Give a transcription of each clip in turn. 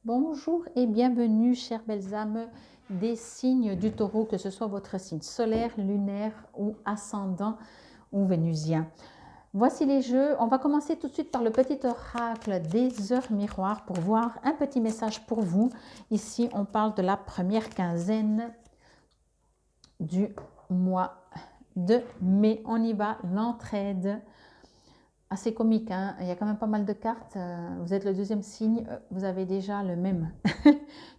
Bonjour et bienvenue, chères belles âmes des signes du taureau, que ce soit votre signe solaire, lunaire ou ascendant ou vénusien. Voici les jeux. On va commencer tout de suite par le petit oracle des heures miroirs pour voir un petit message pour vous. Ici, on parle de la première quinzaine du mois de mai. On y va, l'entraide. Assez comique, hein? Il y a quand même pas mal de cartes. Vous êtes le deuxième signe, vous avez déjà le même.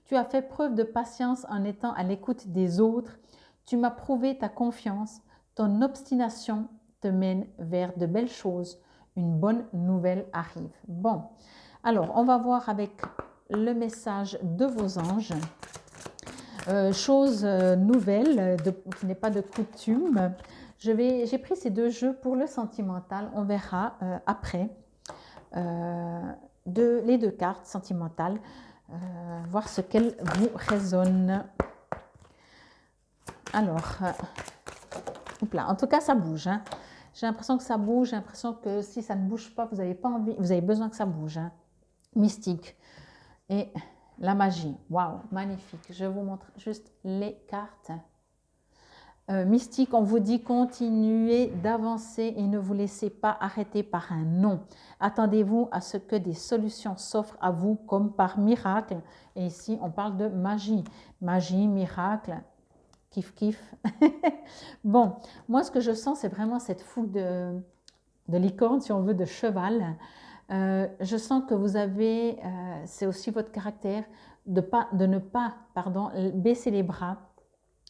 Tu as fait preuve de patience en étant à l'écoute des autres. Tu m'as prouvé ta confiance. Ton obstination te mène vers de belles choses. Une bonne nouvelle arrive. Bon, alors on va voir avec le message de vos anges. Chose nouvelle, qui n'est pas de coutume. J'ai pris ces deux jeux pour le sentimental. On verra après les deux cartes sentimentales, voir ce qu'elles vous résonnent. Alors, en tout cas, ça bouge. Hein. J'ai l'impression que ça bouge. J'ai l'impression que si ça ne bouge pas, vous n'avez pas envie, vous avez besoin que ça bouge. Hein. Mystique. Et la magie. Waouh, magnifique. Je vous montre juste les cartes. Mystique, on vous dit continuez d'avancer et ne vous laissez pas arrêter par un non. Attendez-vous à ce que des solutions s'offrent à vous comme par miracle. Et ici, on parle de magie. Magie, miracle, kiff kiff. Bon, moi ce que je sens, c'est vraiment cette foule de licorne, si on veut, de cheval. Je sens que vous avez, c'est aussi votre caractère, de ne pas baisser les bras.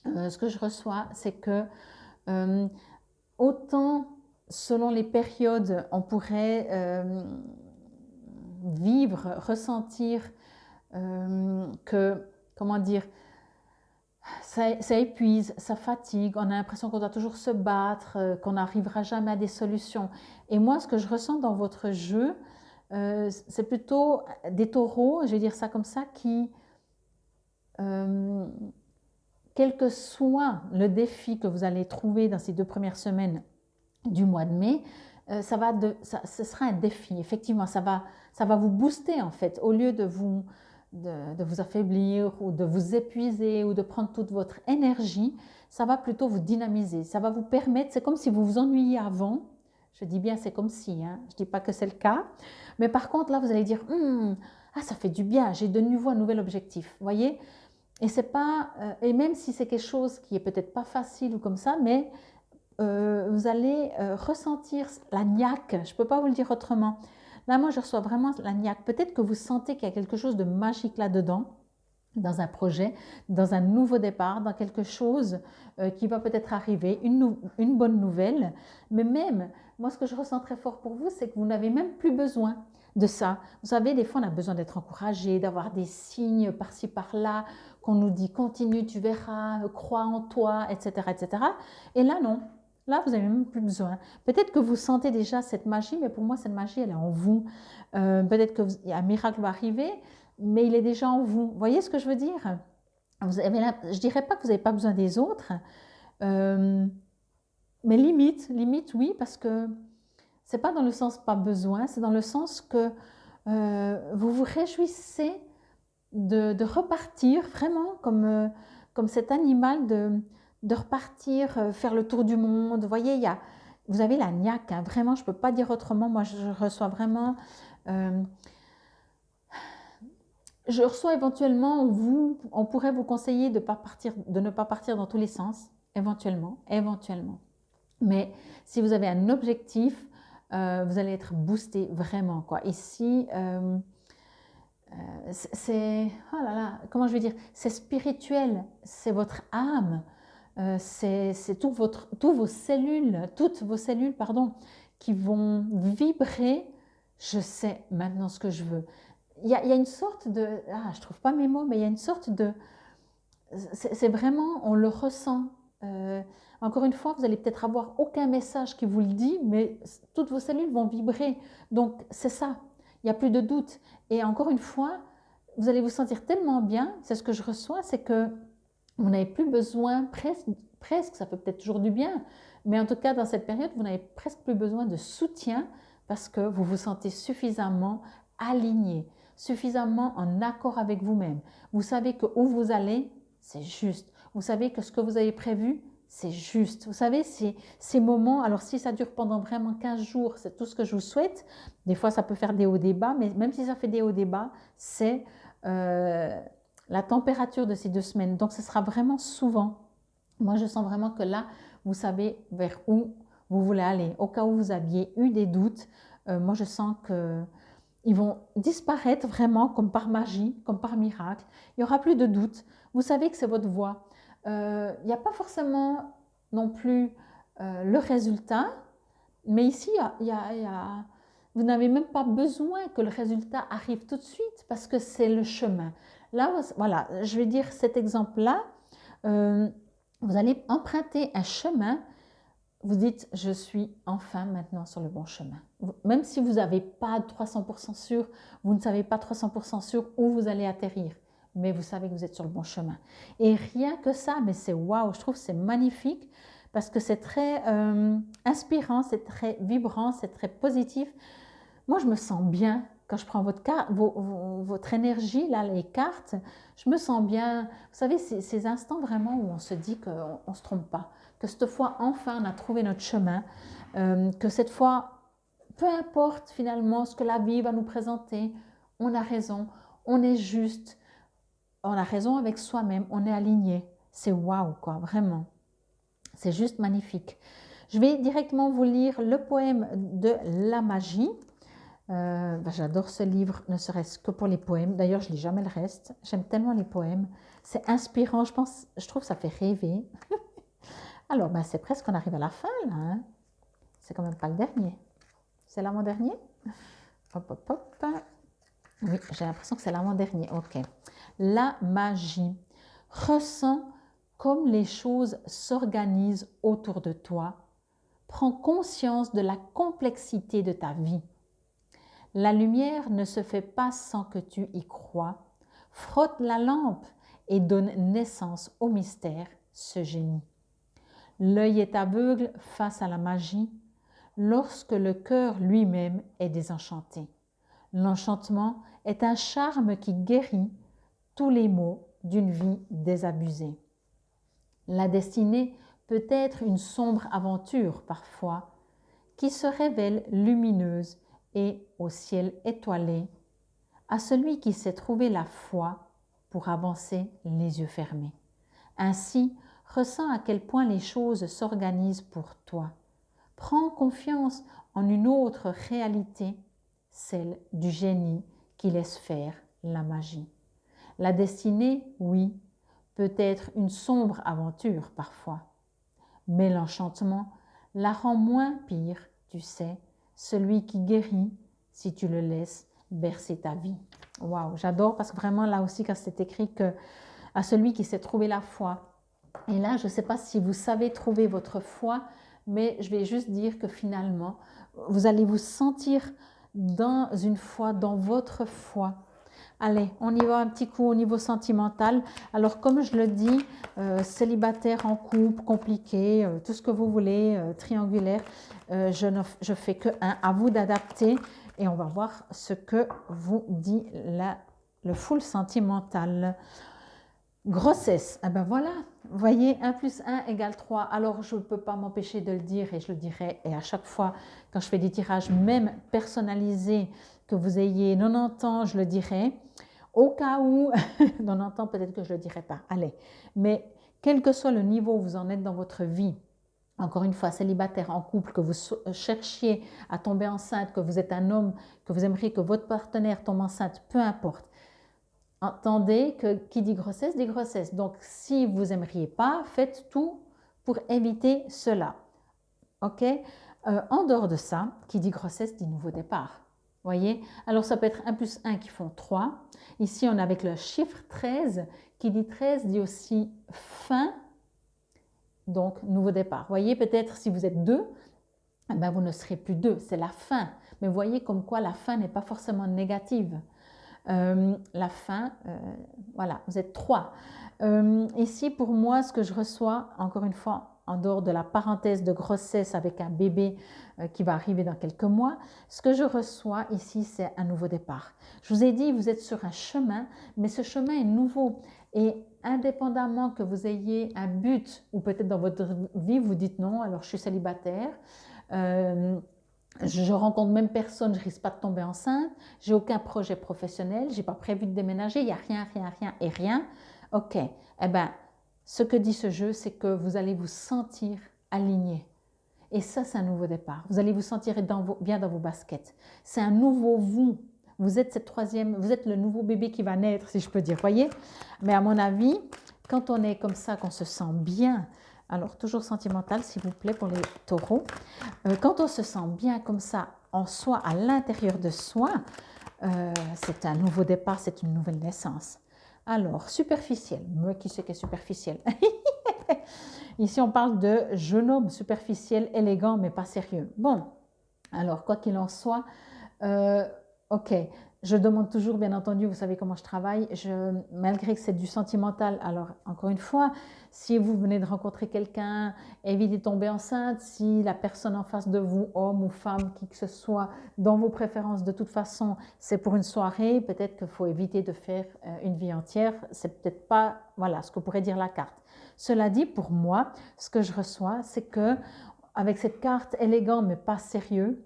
Ce que je reçois, c'est que autant selon les périodes, on pourrait vivre, ressentir que, comment dire, ça épuise, ça fatigue, on a l'impression qu'on doit toujours se battre, qu'on n'arrivera jamais à des solutions. Et moi, ce que je ressens dans votre jeu, c'est plutôt des taureaux, je vais dire ça comme ça, qui... quel que soit le défi que vous allez trouver dans ces 2 premières semaines du mois de mai, ce sera un défi. Effectivement, ça va vous booster en fait. Au lieu de vous affaiblir ou de vous épuiser ou de prendre toute votre énergie, ça va plutôt vous dynamiser. Ça va vous permettre, c'est comme si vous vous ennuyiez avant. Je dis bien c'est comme si, hein. Je ne dis pas que c'est le cas. Mais par contre, là, vous allez dire, ça fait du bien, j'ai de nouveau un nouvel objectif. Vous voyez ? Et c'est pas, et même si c'est quelque chose qui est peut-être pas facile ou comme ça, mais vous allez ressentir la niaque. Je peux pas vous le dire autrement. Là, moi, je reçois vraiment la niaque. Peut-être que vous sentez qu'il y a quelque chose de magique là-dedans, dans un projet, dans un nouveau départ, dans quelque chose qui va peut-être arriver, une bonne nouvelle. Mais même, moi, ce que je ressens très fort pour vous, c'est que vous n'avez même plus besoin de ça. Vous savez, des fois, on a besoin d'être encouragé, d'avoir des signes par-ci, par-là, qu'on nous dit continue, tu verras, crois en toi, etc., etc. Et là, non. Là, vous n'avez même plus besoin. Peut-être que vous sentez déjà cette magie, mais pour moi, cette magie, elle est en vous. Peut-être qu'un miracle va arriver, mais il est déjà en vous. Vous voyez ce que je veux dire? Je ne dirais pas que vous n'avez pas besoin des autres, mais limite, oui, parce que ce n'est pas dans le sens pas besoin, c'est dans le sens que vous vous réjouissez de repartir vraiment comme cet animal de repartir, faire le tour du monde. Vous voyez, vous avez la niaque, hein, vraiment, je ne peux pas dire autrement. Moi, je reçois vraiment... je reçois éventuellement, on pourrait vous conseiller de ne pas partir dans tous les sens, éventuellement. Mais si vous avez un objectif, vous allez être boosté vraiment, quoi. Ici... c'est, oh là là, comment je vais dire, c'est spirituel, c'est votre âme, c'est toutes vos cellules, qui vont vibrer. Je sais maintenant ce que je veux. Il y a une sorte de, je trouve pas mes mots, mais il y a une sorte de, c'est vraiment, on le ressent. Encore une fois, vous allez peut-être avoir aucun message qui vous le dit, mais toutes vos cellules vont vibrer. Donc c'est ça. Il n'y a plus de doute. Et encore une fois, vous allez vous sentir tellement bien, c'est ce que je reçois, c'est que vous n'avez plus besoin, presque, ça fait peut-être toujours du bien, mais en tout cas dans cette période, vous n'avez presque plus besoin de soutien parce que vous vous sentez suffisamment aligné, suffisamment en accord avec vous-même. Vous savez que où vous allez, c'est juste. Vous savez que ce que vous avez prévu, c'est juste. Vous savez, ces moments, alors si ça dure pendant vraiment 15 jours, c'est tout ce que je vous souhaite. Des fois, ça peut faire des hauts débats, mais même si ça fait des hauts débats, c'est la température de ces 2 semaines. Donc, ce sera vraiment souvent. Moi, je sens vraiment que là, vous savez vers où vous voulez aller. Au cas où vous aviez eu des doutes, moi, je sens qu'ils vont disparaître vraiment comme par magie, comme par miracle. Il n'y aura plus de doute. Vous savez que c'est votre voie. Il n'y a pas forcément non plus le résultat, mais ici, vous n'avez même pas besoin que le résultat arrive tout de suite parce que c'est le chemin. Là, voilà, je vais dire cet exemple-là. Vous allez emprunter un chemin. Vous dites, je suis enfin maintenant sur le bon chemin. Même si vous n'avez pas 300% sûr, vous ne savez pas 300% sûr où vous allez atterrir, mais vous savez que vous êtes sur le bon chemin. Et rien que ça, mais c'est waouh, je trouve que c'est magnifique parce que c'est très inspirant, c'est très vibrant, c'est très positif. Moi, je me sens bien quand je prends votre énergie, là, les cartes, je me sens bien. Vous savez, ces instants vraiment où on se dit qu'on ne se trompe pas, que cette fois, enfin, on a trouvé notre chemin, que cette fois, peu importe finalement ce que la vie va nous présenter, on a raison, on est juste, on a raison avec soi-même, on est aligné. C'est waouh, quoi, vraiment. C'est juste magnifique. Je vais directement vous lire le poème de la magie. J'adore ce livre, ne serait-ce que pour les poèmes. D'ailleurs, je ne lis jamais le reste. J'aime tellement les poèmes. C'est inspirant, je trouve que ça fait rêver. Alors, c'est presque qu'on arrive à la fin, là. Hein. C'est quand même pas le dernier. C'est l'avant-dernier? Hop, hop, hop. Oui, j'ai l'impression que c'est l'avant-dernier. Ok. La magie. Ressens comme les choses s'organisent autour de toi. Prends conscience de la complexité de ta vie. La lumière ne se fait pas sans que tu y crois. Frotte la lampe et donne naissance au mystère, ce génie. L'œil est aveugle face à la magie lorsque le cœur lui-même est désenchanté. L'enchantement est un charme qui guérit tous les maux d'une vie désabusée. La destinée peut être une sombre aventure parfois, qui se révèle lumineuse et au ciel étoilé, à celui qui sait trouver la foi pour avancer les yeux fermés. Ainsi, ressens à quel point les choses s'organisent pour toi. Prends confiance en une autre réalité, celle du génie qui laisse faire la magie. La destinée, oui, peut être une sombre aventure parfois, mais l'enchantement la rend moins pire, tu sais, celui qui guérit si tu le laisses bercer ta vie. Waouh, j'adore parce que vraiment là aussi quand c'est écrit que à celui qui sait trouver la foi. Et là, je ne sais pas si vous savez trouver votre foi, mais je vais juste dire que finalement, vous allez vous sentir dans une foi, dans votre foi. Allez, on y va un petit coup au niveau sentimental. Alors, comme je le dis, célibataire en couple, compliqué, tout ce que vous voulez, triangulaire, je fais que un. À vous d'adapter et on va voir ce que vous dit le full sentimental. Grossesse, eh ben voilà, vous voyez, 1 + 1 = 3. Alors, je ne peux pas m'empêcher de le dire et je le dirai. Et à chaque fois, quand je fais des tirages, même personnalisés, que vous ayez 90 ans, je le dirai. Au cas où, 90 ans, peut-être que je ne le dirai pas. Allez, mais quel que soit le niveau où vous en êtes dans votre vie, encore une fois, célibataire, en couple, que vous cherchiez à tomber enceinte, que vous êtes un homme, que vous aimeriez que votre partenaire tombe enceinte, peu importe. Entendez que qui dit grossesse, dit grossesse. Donc, si vous n'aimeriez pas, faites tout pour éviter cela. OK? En dehors de ça, qui dit grossesse, dit nouveau départ. Voyez? Alors, ça peut être 1 + 1 qui font 3. Ici, on a avec le chiffre 13, qui dit 13, dit aussi fin, donc nouveau départ. Voyez, peut-être si vous êtes 2, eh ben, vous ne serez plus 2, c'est la fin. Mais voyez comme quoi la fin n'est pas forcément négative. La fin, voilà, vous êtes 3. Ici, pour moi, ce que je reçois, encore une fois, en dehors de la parenthèse de grossesse avec un bébé qui va arriver dans quelques mois, ce que je reçois ici, c'est un nouveau départ. Je vous ai dit, vous êtes sur un chemin, mais ce chemin est nouveau. Et indépendamment que vous ayez un but, ou peut-être dans votre vie, vous dites non, alors je suis célibataire, je rencontre même personne, je risque pas de tomber enceinte, j'ai aucun projet professionnel, j'ai pas prévu de déménager, il n'y a rien, rien, rien et rien. Ok, eh bien, ce que dit ce jeu, c'est que vous allez vous sentir aligné. Et ça, c'est un nouveau départ. Vous allez vous sentir bien dans vos baskets. C'est un nouveau vous. Vous êtes cette troisième, vous êtes le nouveau bébé qui va naître, si je peux dire, voyez. Mais à mon avis, quand on est comme ça, qu'on se sent bien, alors toujours sentimental, s'il vous plaît, pour les taureaux, quand on se sent bien comme ça, en soi, à l'intérieur de soi, c'est un nouveau départ, c'est une nouvelle naissance. Alors, superficiel. Moi, qui sais qu'est superficiel? Ici, on parle de jeune homme superficiel, élégant, mais pas sérieux. Bon, alors, quoi qu'il en soit, ok, je demande toujours, bien entendu, vous savez comment je travaille, malgré que c'est du sentimental. Alors, encore une fois, si vous venez de rencontrer quelqu'un, évitez de tomber enceinte. Si la personne en face de vous, homme ou femme, qui que ce soit, dans vos préférences, de toute façon, c'est pour une soirée, peut-être qu'il faut éviter de faire une vie entière. C'est peut-être pas, voilà, ce que pourrait dire la carte. Cela dit, pour moi, ce que je reçois, c'est que avec cette carte élégant mais pas sérieux,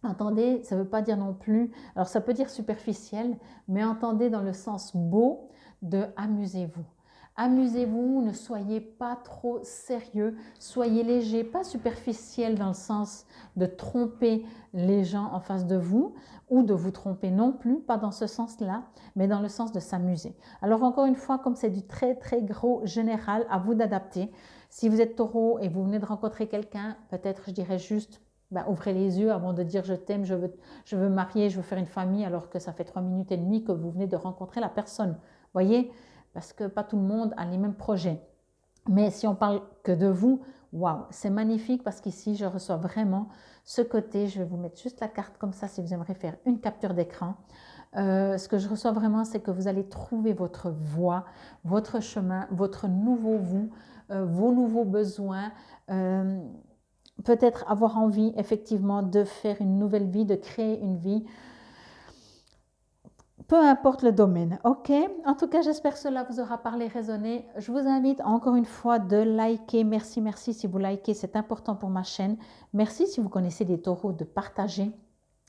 entendez, ça ne veut pas dire non plus, alors ça peut dire superficiel, mais entendez dans le sens beau de amusez-vous. Amusez-vous, ne soyez pas trop sérieux, soyez léger, pas superficiel dans le sens de tromper les gens en face de vous ou de vous tromper non plus, pas dans ce sens-là, mais dans le sens de s'amuser. Alors encore une fois, comme c'est du très très gros général, à vous d'adapter. Si vous êtes taureau et vous venez de rencontrer quelqu'un, peut-être je dirais juste ouvrez les yeux avant de dire je t'aime, je veux me marier, je veux faire une famille, alors que ça fait 3 minutes et demie que vous venez de rencontrer la personne. Voyez, parce que pas tout le monde a les mêmes projets. Mais si on parle que de vous, waouh, c'est magnifique parce qu'ici, je reçois vraiment ce côté. Je vais vous mettre juste la carte comme ça si vous aimeriez faire une capture d'écran. Ce que je reçois vraiment, c'est que vous allez trouver votre voie, votre chemin, votre nouveau vous, vos nouveaux besoins. Peut-être avoir envie effectivement de faire une nouvelle vie, de créer une vie, peu importe le domaine, ok? En tout cas, j'espère que cela vous aura parlé, résonné. Je vous invite encore une fois de liker. Merci, merci si vous likez, c'est important pour ma chaîne. Merci si vous connaissez des taureaux, de partager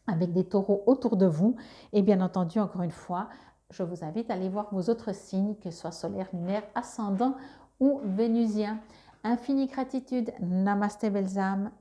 avec des taureaux autour de vous. Et bien entendu, encore une fois, je vous invite à aller voir vos autres signes, que ce soit solaire, lunaire, ascendant ou vénusien. Infinie gratitude. Namasté, belles âmes.